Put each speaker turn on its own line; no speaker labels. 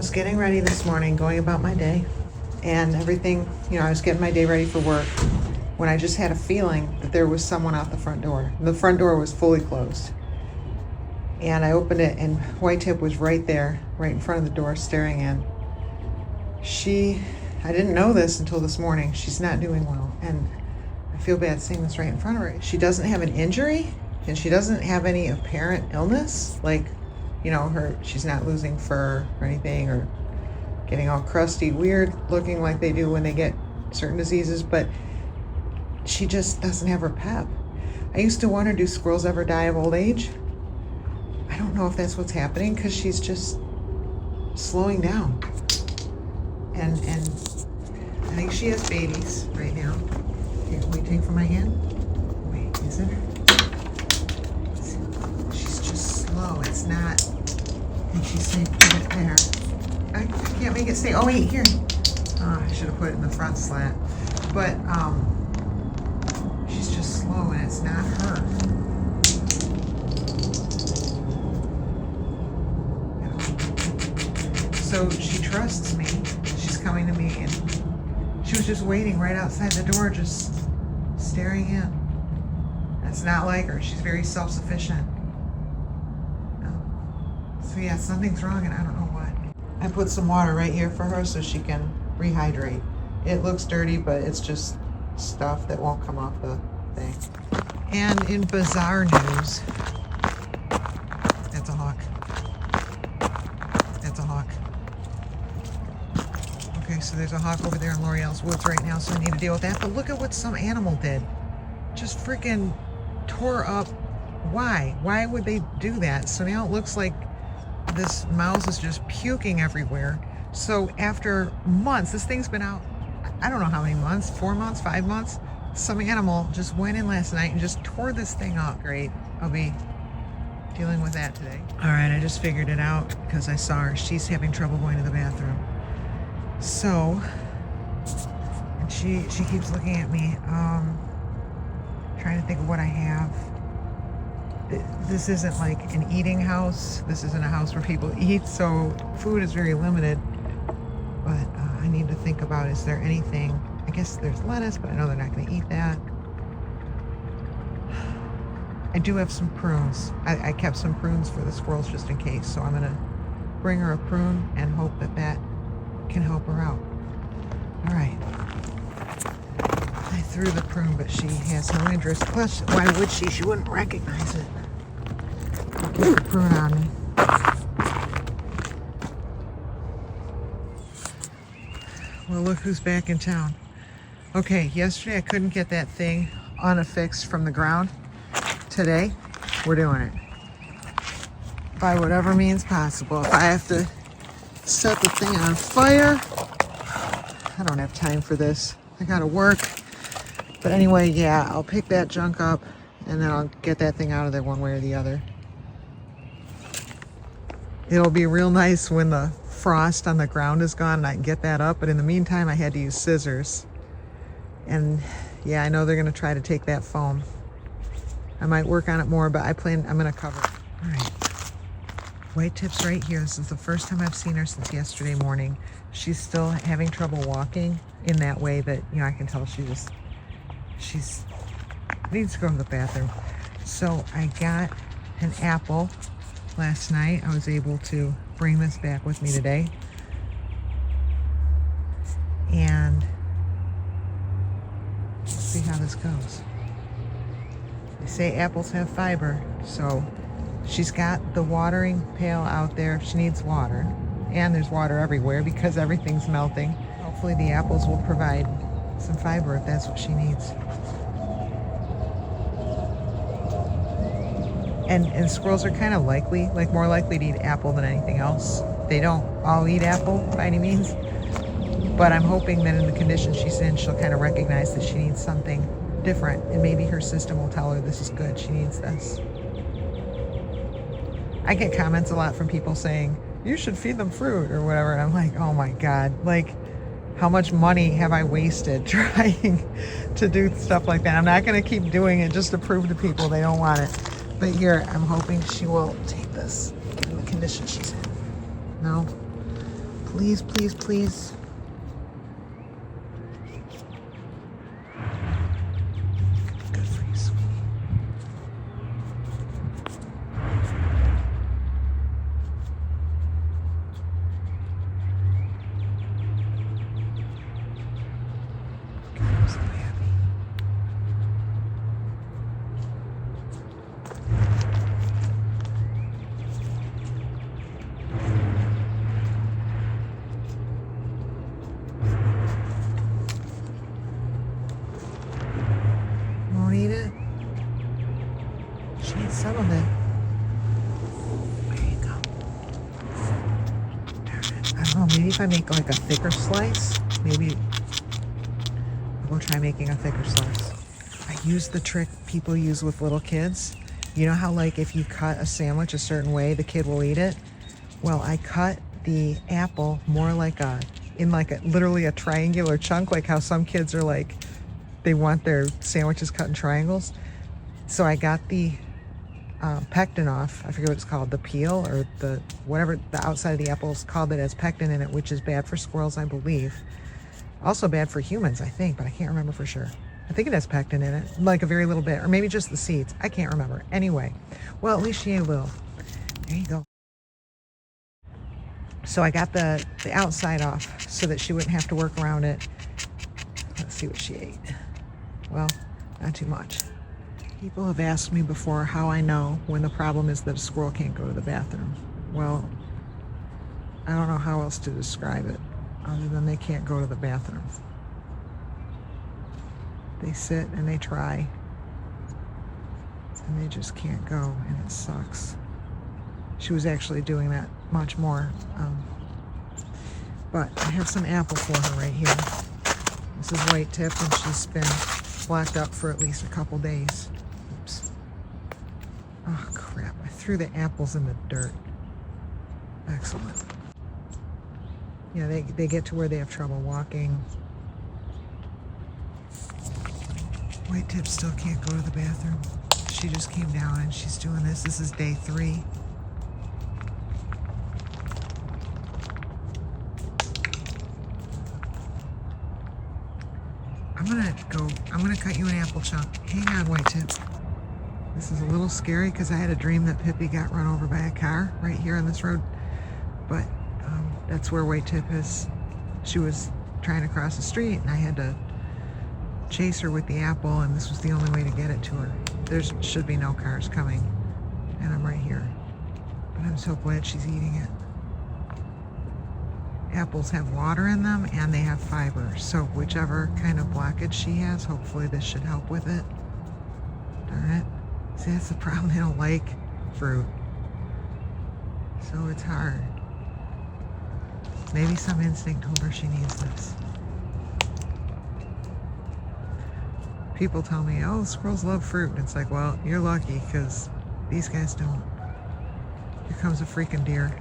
was getting ready this morning, going about my day, and everything, I was getting my day ready for work when I just had a feeling that there was someone out the front door. The front door was fully closed. And I opened it, and White Tip was right there, right in front of the door, staring in. I didn't know this until this morning. She's not doing well, and I feel bad saying this right in front of her. She doesn't have an injury, and she doesn't have any apparent illness, like, she's not losing fur or anything, or getting all crusty, weird looking like they do when they get certain diseases, but she just doesn't have her pep. I used to wonder, do squirrels ever die of old age? I don't know if that's what's happening, because she's just slowing down. And I think she has babies right now. Here, will you take from my hand? Wait, is it? She's just slow. It's not. And she's saying, put it there. I can't make it stay. Oh, wait, here. Oh, I should have put it in the front slat. But she's just slow, and it's not her. So she trusts me. She's coming to me, and she was just waiting right outside the door, just staring in. That's not like her. She's very self-sufficient. So yeah, something's wrong, and I don't know what. I put some water right here for her so she can rehydrate. It looks dirty, but it's just stuff that won't come off the thing. And in bizarre news, that's a hawk. That's a hawk. Okay, so there's a hawk over there in L'Oreal's woods right now, so I need to deal with that. But look at what some animal did. Just freaking tore up. Why? Why would they do that? So now it looks like this mouse is just puking everywhere. So after months, this thing's been out, I don't know how many months, 4 months, 5 months. Some animal just went in last night and just tore this thing up. Great. I'll be dealing with that today. All right, I just figured it out because I saw her. She's having trouble going to the bathroom. So, and she keeps looking at me, trying to think of what I have. This isn't like an eating house. This isn't a house where people eat, so food is very limited. But I need to think about, is there anything? I guess there's lettuce, but I know they're not going to eat that. I do have some prunes. I kept some prunes for the squirrels just in case, so I'm going to bring her a prune and hope that can help her out. All right. I threw the prune, but she has no interest. Plus, why would she? She wouldn't recognize it. Get the prune on me. Well, look who's back in town. Okay, yesterday I couldn't get that thing unaffixed from the ground. Today, we're doing it. By whatever means possible. If I have to set the thing on fire, I don't have time for this. I gotta work. But anyway, yeah, I'll pick that junk up and then I'll get that thing out of there one way or the other. It'll be real nice when the frost on the ground is gone and I can get that up, but in the meantime I had to use scissors. And yeah, I know they're gonna try to take that foam. I might work on it more, but I'm gonna cover it. All right, White Tip's right here. This is the first time I've seen her since yesterday morning. She's still having trouble walking in that way that, I can tell she needs to go to the bathroom. So I got an apple last night. I was able to bring this back with me today. And let's see how this goes. They say apples have fiber, so she's got the watering pail out there if she needs water. And there's water everywhere because everything's melting. Hopefully the apples will provide some fiber if that's what she needs. And squirrels are kind of more likely to eat apple than anything else. They don't all eat apple by any means, but I'm hoping that in the condition she's in, she'll kind of recognize that she needs something different, and maybe her system will tell her this is good, she needs this. I get comments a lot from people saying, you should feed them fruit or whatever, and I'm like, oh my God, like, how much money have I wasted trying to do stuff like that? I'm not going to keep doing it just to prove to people they don't want it. But here, I'm hoping she will take this in the condition she's in. No? Please, please, please. Good for you, sweetie. God, I'm so happy. Won't eat it? She ate some of it. There you go. Darn it. I don't know, maybe if I make like a thicker slice, maybe we'll try making a thicker slice. I use the trick people use with little kids. You know how like if you cut a sandwich a certain way, the kid will eat it? Well, I cut the apple more like literally a triangular chunk, like how some kids are like, they want their sandwiches cut in triangles. So I got the pectin off. I forget what it's called, the peel or the whatever the outside of the apple is called, that has pectin in it, which is bad for squirrels, I believe. Also bad for humans, I think, but I can't remember for sure. I think it has pectin in it, like a very little bit, or maybe just the seeds. I can't remember. Anyway, well, at least she ate a little. There you go. So I got the outside off so that she wouldn't have to work around it. Let's see what she ate. Well, not too much. People have asked me before how I know when the problem is that a squirrel can't go to the bathroom. Well, I don't know how else to describe it other than they can't go to the bathroom. They sit and they try and they just can't go, and it sucks. She was actually doing that much more. But I have some apple for her right here. This is white tip, and she's been locked up for at least a couple days. Oops. Oh crap, I threw the apples in the dirt. Excellent. Yeah, they get to where they have trouble walking. White tip still can't go to the bathroom. She just came down and she's doing this. This is day 3. I'm gonna cut you an apple chunk. Hang on, White Tip. This is a little scary because I had a dream that Pippi got run over by a car right here on this road. But that's where White Tip is. She was trying to cross the street and I had to chase her with the apple, and this was the only way to get it to her. There should be no cars coming, and I'm right here. But I'm so glad she's eating it. Apples have water in them and they have fiber, so whichever kind of blockage she has, hopefully this should help with it. Darn it. See, that's the problem. They don't like fruit, so it's hard. Maybe some instinct told her she needs this. People tell me, oh, squirrels love fruit, and it's like, well, you're lucky because these guys don't. Here comes a freaking deer.